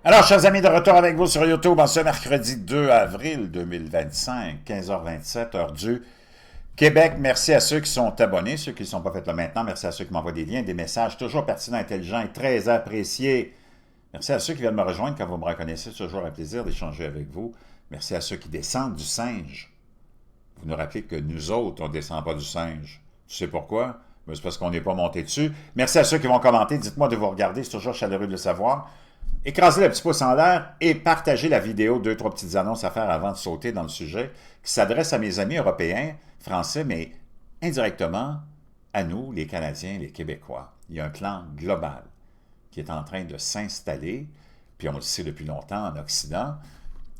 Alors, chers amis, de retour avec vous sur YouTube en ce mercredi 2 avril 2025, 15h27, heure du Québec. Merci à ceux qui sont abonnés, ceux qui ne sont pas faits là maintenant. Merci à ceux qui m'envoient des liens, des messages toujours pertinents, intelligents et très appréciés. Merci à ceux qui viennent me rejoindre quand vous me reconnaissez. C'est toujours un plaisir d'échanger avec vous. Merci à ceux qui descendent du singe. Vous nous rappelez que nous autres, on ne descend pas du singe. Tu sais pourquoi? C'est parce qu'on n'est pas monté dessus. Merci à ceux qui vont commenter. Dites-moi de vous regarder. C'est toujours chaleureux de le savoir. Écrasez le petit pouce en l'air et partagez la vidéo, 2-3 petites annonces à faire avant de sauter dans le sujet, qui s'adresse à mes amis européens, français, mais indirectement à nous, les Canadiens, les Québécois. Il y a un plan global qui est en train de s'installer, puis on le sait depuis longtemps en Occident,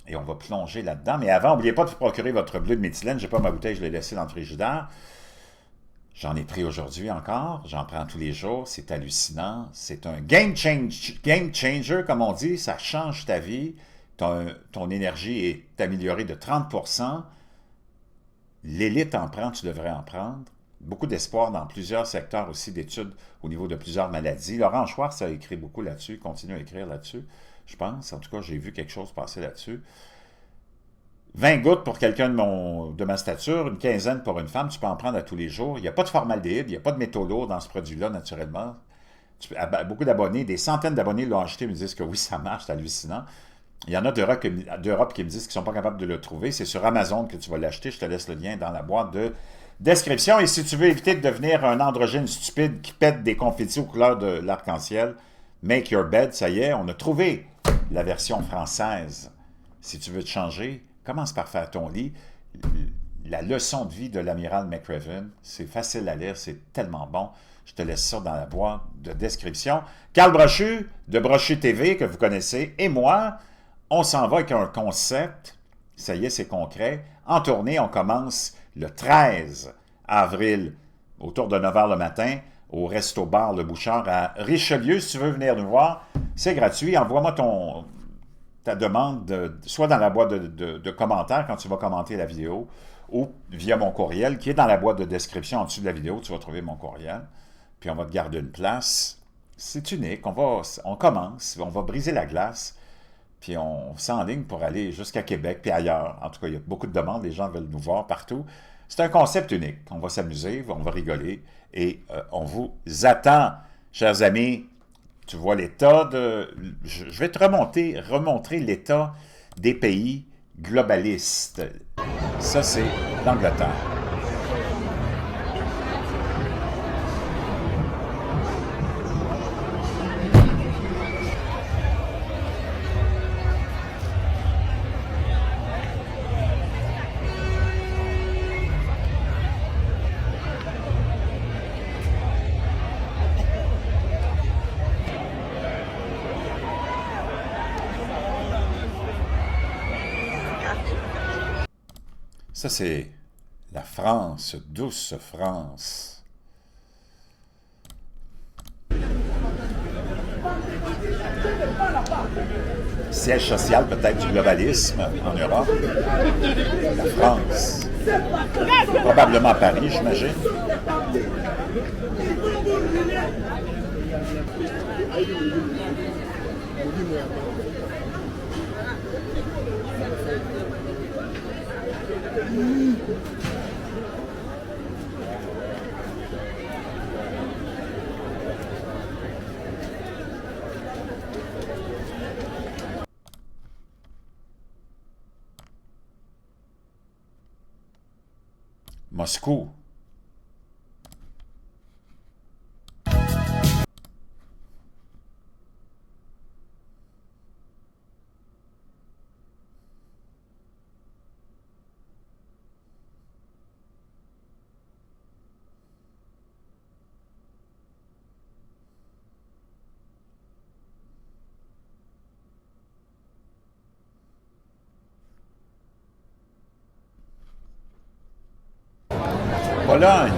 et on va plonger là-dedans. Mais avant, n'oubliez pas de vous procurer votre bleu de méthylène. Je n'ai pas ma bouteille, je l'ai laissée dans le frigidaire. J'en ai pris aujourd'hui encore, j'en prends tous les jours, c'est hallucinant. C'est un game changer, comme on dit, ça change ta vie. Ton énergie est améliorée de 30%. L'élite en prend, tu devrais en prendre. Beaucoup d'espoir dans plusieurs secteurs aussi d'études au niveau de plusieurs maladies. Laurent Schwartz a écrit beaucoup là-dessus, continue à écrire là-dessus, je pense. En tout cas, j'ai vu quelque chose passer là-dessus. 20 gouttes pour quelqu'un de ma stature, une quinzaine pour une femme, tu peux en prendre à tous les jours. Il n'y a pas de formaldéhyde, il n'y a pas de métaux lourds dans ce produit-là, naturellement. Beaucoup d'abonnés, des centaines d'abonnés l'ont acheté, me disent que oui, ça marche, c'est hallucinant. Il y en a d'Europe qui me disent qu'ils ne sont pas capables de le trouver. C'est sur Amazon que tu vas l'acheter. Je te laisse le lien dans la boîte de description. Et si tu veux éviter de devenir un androgyne stupide qui pète des confettis aux couleurs de l'arc-en-ciel, make your bed, ça y est, on a trouvé la version française. Si tu veux te changer, commence par faire ton lit. La leçon de vie de l'amiral McRaven, c'est facile à lire, c'est tellement bon. Je te laisse ça dans la boîte de description. Carl Brochu, de Brochu TV, que vous connaissez, et moi, on s'en va avec un concept. Ça y est, c'est concret. En tournée, on commence le 13 avril, autour de 9 h le matin, au Resto-Bar Le Bouchard à Richelieu. Si tu veux venir nous voir, c'est gratuit. Envoie-moi ta demande, soit dans la boîte de commentaires quand tu vas commenter la vidéo, ou via mon courriel, qui est dans la boîte de description en dessous de la vidéo, tu vas trouver mon courriel, puis on va te garder une place. C'est unique, on commence, on va briser la glace, puis on s'enligne pour aller jusqu'à Québec, puis ailleurs. En tout cas, il y a beaucoup de demandes, les gens veulent nous voir partout. C'est un concept unique, on va s'amuser, on va rigoler, et on vous attend, chers amis. Tu vois l'état de... Je vais te remontrer l'état des pays globalistes. Ça, c'est l'Angleterre. Ça, c'est la France, douce France. Siège social peut-être du globalisme en Europe. La France. Probablement Paris, j'imagine. Moscou. Pologne.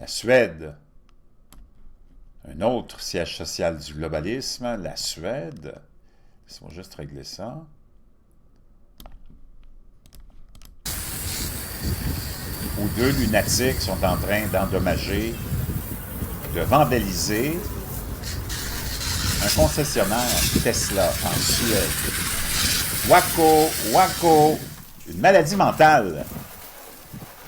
Suède, un autre siège social du globalisme, la Suède. Laisse-moi juste régler ça. Où deux lunatiques sont en train d'endommager, de vandaliser un concessionnaire Tesla en Suède. Waco, une maladie mentale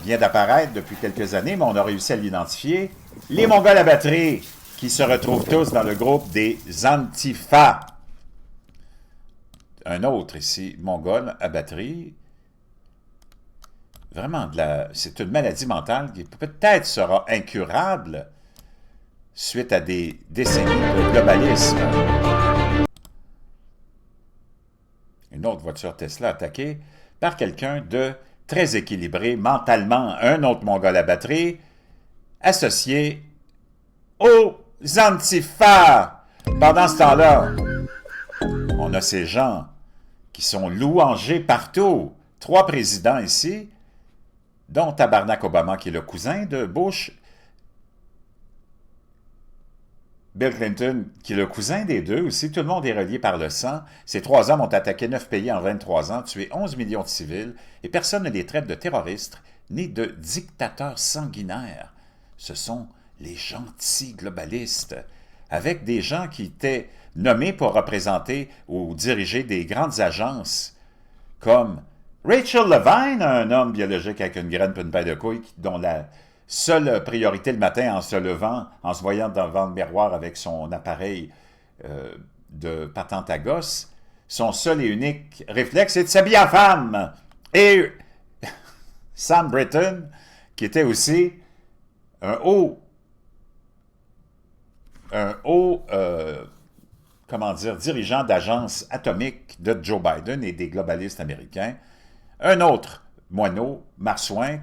vient d'apparaître depuis quelques années, mais on a réussi à l'identifier. Les Mongols à batterie, qui se retrouvent tous dans le groupe des Antifa. Un autre ici, Mongol à batterie. Vraiment, c'est une maladie mentale qui peut-être sera incurable suite à des décennies de globalisme. Une autre voiture Tesla attaquée par quelqu'un de très équilibré mentalement, un autre Mongol à batterie, associé aux Antifa. Pendant ce temps-là, on a ces gens qui sont louangés partout. 3 présidents ici, dont Tabarnak Obama, qui est le cousin de Bush, Bill Clinton, qui est le cousin des deux aussi, tout le monde est relié par le sang. Ces 3 hommes ont attaqué 9 pays en 23 ans, tué 11 millions de civils, et personne ne les traite de terroristes ni de dictateurs sanguinaires. Ce sont les gentils globalistes, avec des gens qui étaient nommés pour représenter ou diriger des grandes agences, comme Rachel Levine, un homme biologique avec une graine et une paille de couilles, dont la seule priorité le matin en se levant, en se voyant devant le miroir avec son appareil de patente à gosse, son seul et unique réflexe, c'est de s'habiller en femme. Et Sam Britton, qui était aussi un haut comment dire, dirigeant d'agence atomique de Joe Biden et des globalistes américains. Un autre moineau, marsouin,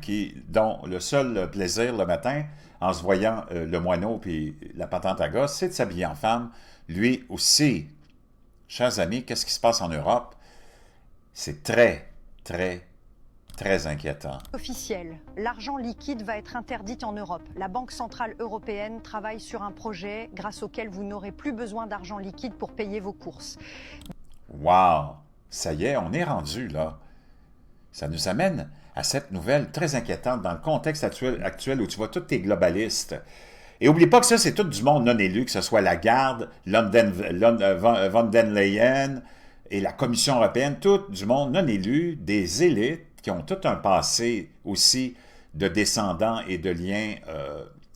dont le seul plaisir le matin, en se voyant le moineau puis la patente à gosse, c'est de s'habiller en femme. Lui aussi. Chers amis, qu'est-ce qui se passe en Europe? C'est très, très, très inquiétant. Officiel, l'argent liquide va être interdit en Europe. La Banque centrale européenne travaille sur un projet grâce auquel vous n'aurez plus besoin d'argent liquide pour payer vos courses. Wow! Ça y est, on est rendu là. Ça nous amène à cette nouvelle très inquiétante dans le contexte actuel où tu vois tous tes globalistes. Et oublie pas que ça, c'est tout du monde non élu, que ce soit la Garde, von den Leyen et la Commission européenne, tout du monde non élu, des élites qui ont tout un passé aussi de descendants et de liens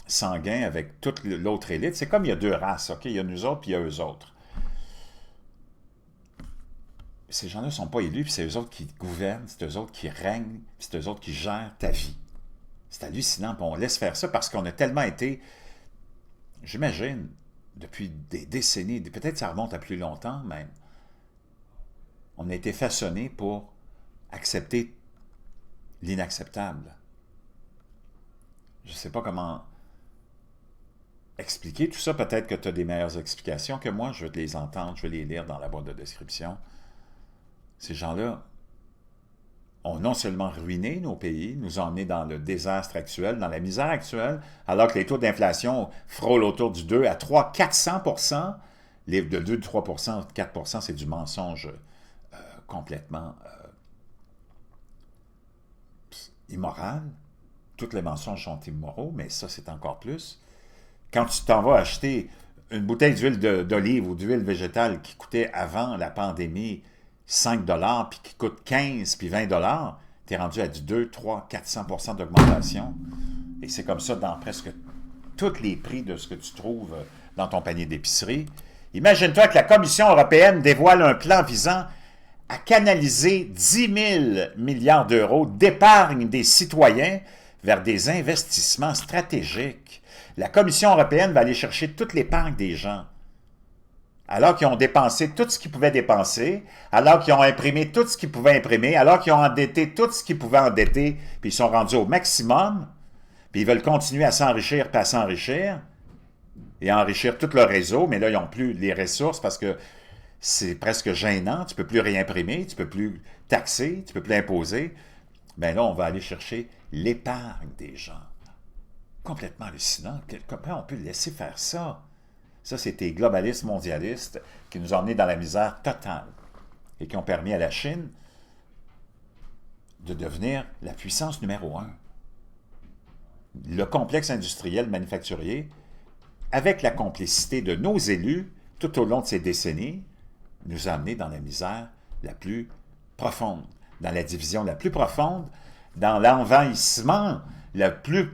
sanguins avec toute l'autre élite. C'est comme il y a 2 races, OK? Il y a nous autres puis il y a eux autres. Ces gens-là ne sont pas élus, puis c'est eux autres qui gouvernent, c'est eux autres qui règnent, puis c'est eux autres qui gèrent ta vie. C'est hallucinant, puis on laisse faire ça parce qu'on a tellement été, j'imagine, depuis des décennies, peut-être ça remonte à plus longtemps même, on a été façonnés pour accepter l'inacceptable. Je ne sais pas comment expliquer tout ça, peut-être que tu as des meilleures explications que moi, je vais te les entendre, je vais les lire dans la boîte de description. Ces gens-là ont non seulement ruiné nos pays, nous ont emmenés dans le désastre actuel, dans la misère actuelle, alors que les taux d'inflation frôlent autour du 2 à 3, 400%. De 2, 3%, 4%, c'est du mensonge complètement immoral. Tous les mensonges sont immoraux, mais ça, c'est encore plus. Quand tu t'en vas acheter une bouteille d'huile d'olive ou d'huile végétale qui coûtait avant la pandémie 5 $, puis qui coûte 15 puis 20 $, tu es rendu à du 2, 3, 400% d'augmentation. Et c'est comme ça dans presque tous les prix de ce que tu trouves dans ton panier d'épicerie. Imagine-toi que la Commission européenne dévoile un plan visant à canaliser 10 000 milliards d'euros d'épargne des citoyens vers des investissements stratégiques. La Commission européenne va aller chercher toute l'épargne des gens. Alors qu'ils ont dépensé tout ce qu'ils pouvaient dépenser, alors qu'ils ont imprimé tout ce qu'ils pouvaient imprimer, alors qu'ils ont endetté tout ce qu'ils pouvaient endetter, puis ils sont rendus au maximum, puis ils veulent continuer à s'enrichir, puis à s'enrichir, et à enrichir tout leur réseau, mais là, ils n'ont plus les ressources parce que c'est presque gênant, tu ne peux plus réimprimer, tu ne peux plus taxer, tu ne peux plus imposer. Bien là, on va aller chercher l'épargne des gens. Complètement hallucinant. Comment on peut laisser faire ça? Ça, c'était globalistes, mondialistes, qui nous ont emmenés dans la misère totale et qui ont permis à la Chine de devenir la puissance numéro 1. Le complexe industriel manufacturier, avec la complicité de nos élus, tout au long de ces décennies, nous a amenés dans la misère la plus profonde, dans la division la plus profonde, dans l'envahissement le plus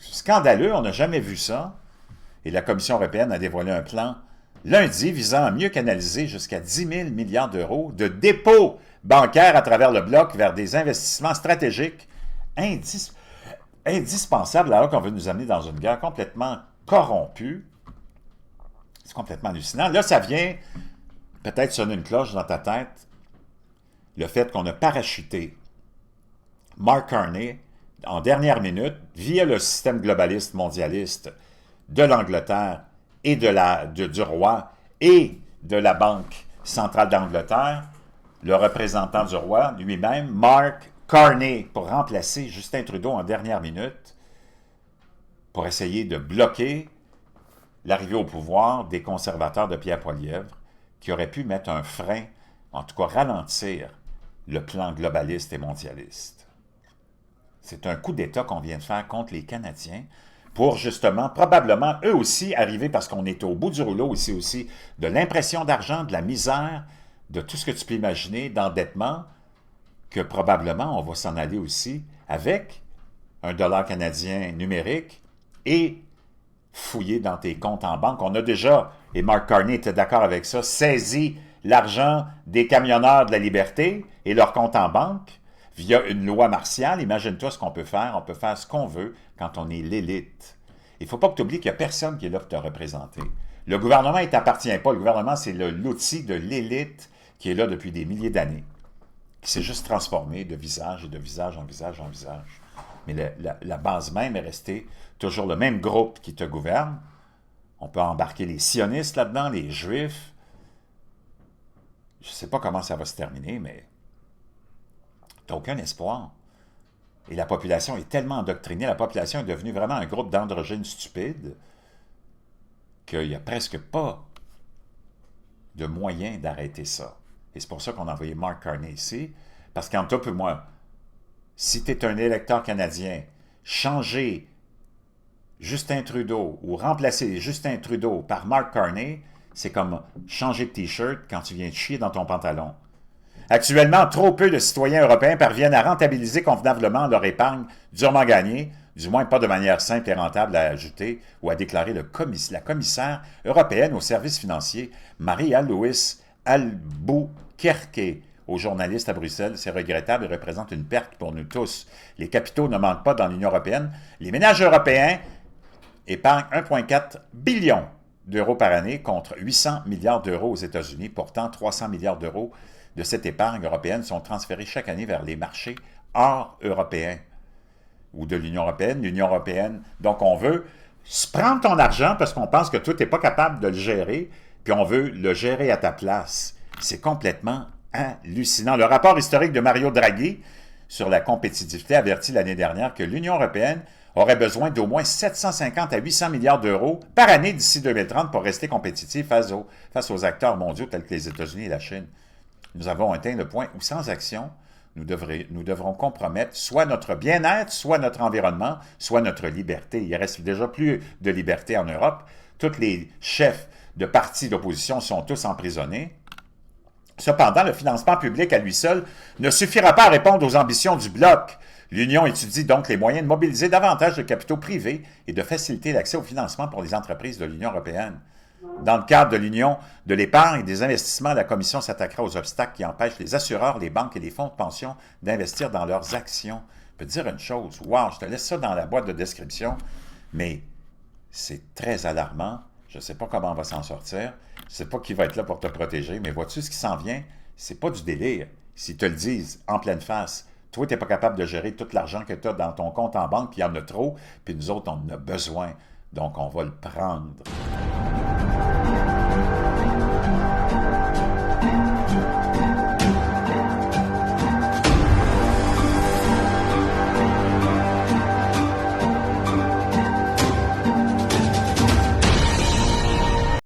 scandaleux. On n'a jamais vu ça. Et la Commission européenne a dévoilé un plan lundi visant à mieux canaliser jusqu'à 10 000 milliards d'euros de dépôts bancaires à travers le bloc vers des investissements stratégiques indispensables alors qu'on veut nous amener dans une guerre complètement corrompue. C'est complètement hallucinant. Là, ça vient peut-être sonner une cloche dans ta tête, le fait qu'on a parachuté Mark Carney en dernière minute via le système globaliste mondialiste de l'Angleterre et du roi et de la Banque centrale d'Angleterre, le représentant du roi lui-même, Mark Carney, pour remplacer Justin Trudeau en dernière minute, pour essayer de bloquer l'arrivée au pouvoir des conservateurs de Pierre Poilievre, qui auraient pu mettre un frein, en tout cas ralentir, le plan globaliste et mondialiste. C'est un coup d'État qu'on vient de faire contre les Canadiens pour justement, probablement, eux aussi arriver, parce qu'on est au bout du rouleau ici aussi, de l'impression d'argent, de la misère, de tout ce que tu peux imaginer, d'endettement, que probablement on va s'en aller aussi avec un dollar canadien numérique et fouiller dans tes comptes en banque. On a déjà, et Mark Carney était d'accord avec ça, saisi l'argent des camionneurs de la liberté et leurs comptes en banque via une loi martiale. Imagine-toi ce qu'on peut faire. On peut faire ce qu'on veut quand on est l'élite. Il ne faut pas que tu oublies qu'il n'y a personne qui est là pour te représenter. Le gouvernement ne t'appartient pas. Le gouvernement, c'est l'outil de l'élite qui est là depuis des milliers d'années, qui s'est juste transformé de visage et de visage en visage en visage. Mais la base même est restée toujours le même groupe qui te gouverne. On peut embarquer les sionistes là-dedans, les juifs. Je ne sais pas comment ça va se terminer, mais tu n'as aucun espoir. Et la population est tellement endoctrinée, la population est devenue vraiment un groupe d'androgynes stupides qu'il n'y a presque pas de moyen d'arrêter ça. Et c'est pour ça qu'on a envoyé Mark Carney ici, parce qu'entre toi et moi, si tu es un électeur canadien, changer Justin Trudeau ou remplacer Justin Trudeau par Mark Carney, c'est comme changer de T-shirt quand tu viens de chier dans ton pantalon. Actuellement, trop peu de citoyens européens parviennent à rentabiliser convenablement leur épargne durement gagnée, du moins pas de manière simple et rentable, à ajouter ou à déclarer la commissaire européenne aux services financiers, Maria-Louise Albuquerque, aux journalistes à Bruxelles. C'est regrettable et représente une perte pour nous tous. Les capitaux ne manquent pas dans l'Union européenne. Les ménages européens épargnent 1,4 billion d'euros par année contre 800 milliards d'euros aux États-Unis. Pourtant, 300 milliards d'euros de cette épargne européenne sont transférés chaque année vers les marchés hors européens ou de l'Union européenne. L'Union européenne, donc on veut prendre ton argent parce qu'on pense que toi, tu n'es pas capable de le gérer, puis on veut le gérer à ta place. C'est complètement hallucinant. Le rapport historique de Mario Draghi sur la compétitivité avertit l'année dernière que l'Union européenne aurait besoin d'au moins 750 à 800 milliards d'euros par année d'ici 2030 pour rester compétitif face aux acteurs mondiaux tels que les États-Unis et la Chine. Nous avons atteint le point où, sans action, nous devrons compromettre soit notre bien-être, soit notre environnement, soit notre liberté. Il ne reste déjà plus de liberté en Europe. Tous les chefs de partis d'opposition sont tous emprisonnés. Cependant, le financement public à lui seul ne suffira pas à répondre aux ambitions du Bloc. L'Union étudie donc les moyens de mobiliser davantage de capitaux privés et de faciliter l'accès au financement pour les entreprises de l'Union européenne. Dans le cadre de l'Union de l'épargne et des investissements, la Commission s'attaquera aux obstacles qui empêchent les assureurs, les banques et les fonds de pension d'investir dans leurs actions. Je peux te dire une chose, wow, je te laisse ça dans la boîte de description, mais c'est très alarmant. Je ne sais pas comment on va s'en sortir. Je ne sais pas qui va être là pour te protéger, mais vois-tu ce qui s'en vient? C'est pas du délire. S'ils te le disent en pleine face, toi, tu n'es pas capable de gérer tout l'argent que tu as dans ton compte en banque, puis il y en a trop, puis nous autres, on en a besoin. Donc, on va le prendre.